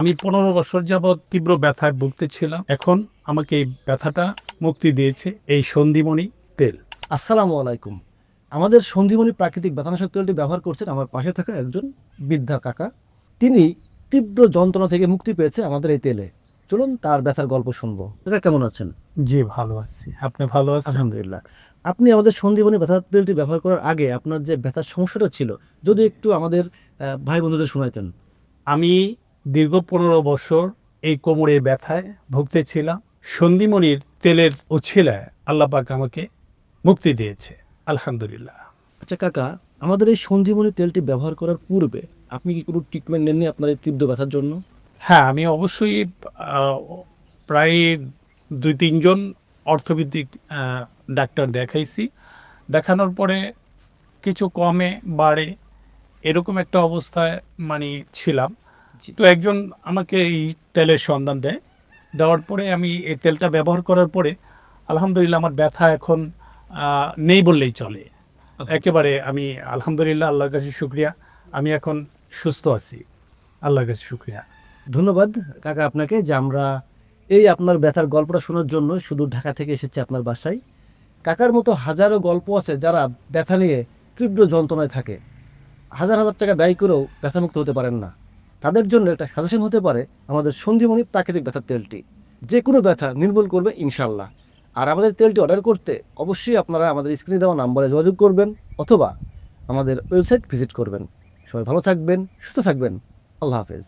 আমি ১৫ বছর যাবৎ তীব্র ব্যথায় ভুগতেছিলাম। এখন আমাকে এই ব্যথাটা মুক্তি দিয়েছে এই সন্ধিমণি তেল। আসসালামু আলাইকুম। আমাদের সন্ধিমণি প্রাকৃতিক ব্যথানাশক তেলটি ব্যবহার করছেন আমার পাশে থাকা একজন বৃদ্ধা কাকা। তিনি তীব্র যন্ত্রণা থেকে মুক্তি পেয়েছে আমাদের এই তেলে। চলুন তার ব্যথার গল্প শুনবো। কাকা কেমন আছেন? জি, ভালো আছি। আপনি ভালো আছেন? আলহামদুলিল্লাহ। আপনি আমাদের সন্ধিবনী ব্যথার তেলটি ব্যবহার করার আগে আপনার যে ব্যথার সমস্যাটা ছিল, যদি একটু আমাদের ভাই বন্ধুদের শোনাইতেন। আমি দীর্ঘ ১৫ বছর এই কোমরের ব্যথায় ভুগতেছিলাম। সন্ধিমণির তেলের উছিলায় আল্লাহ পাক আমাকে মুক্তি দিয়েছে। আলহামদুলিল্লাহ। আচ্ছা কাকা, আমাদের এই সন্ধিবনী তেলটি ব্যবহার করার পূর্বে আপনি কি কোনো ট্রিটমেন্ট নেননি আপনার এই তীব্র ব্যথার জন্য? হ্যাঁ, আমি অবশ্যই প্রায় ২-৩ জন অর্থোপেডিক ডাক্তার দেখাইছি। দেখানোর পরে কিছু কমে বাড়ে এরকম একটা অবস্থায় মানে ছিলাম। জি। তো একজন আমাকে এই তেলের সন্ধান দেয়। দেওয়ার পরে আমি এই তেলটা ব্যবহার করার পরে আলহামদুলিল্লাহ আমার ব্যথা এখন নেই বললেই চলে। একেবারে আমি আলহামদুলিল্লাহ আল্লাহর কাছে শুকরিয়া। আমি এখন সুস্থ আছি। আল্লাহর কাছে শুকরিয়া। ধন্যবাদ কাকা আপনাকে যে আমরা এই আপনার ব্যথার গল্পটা শোনার জন্য শুধু ঢাকা থেকে এসেছি আপনার বাসায়। কাকার মতো হাজারো গল্প আছে যারা ব্যথা নিয়ে তীব্র যন্ত্রণায় থাকে, হাজার হাজার টাকা ব্যয় করেও ব্যথামুক্ত হতে পারেন না। তাদের জন্য একটা সাজেশন হতে পারে আমাদের সন্ধিমণি প্রাকৃতিক ব্যথার তেলটি। যে কোনো ব্যথা নির্মূল করবে ইনশাল্লাহ। আর আমাদের তেলটি অর্ডার করতে অবশ্যই আপনারা আমাদের স্ক্রিনে দেওয়া নাম্বারে যোগাযোগ করবেন অথবা আমাদের ওয়েবসাইট ভিজিট করবেন। সবাই ভালো থাকবেন, সুস্থ থাকবেন। আল্লাহ হাফেজ।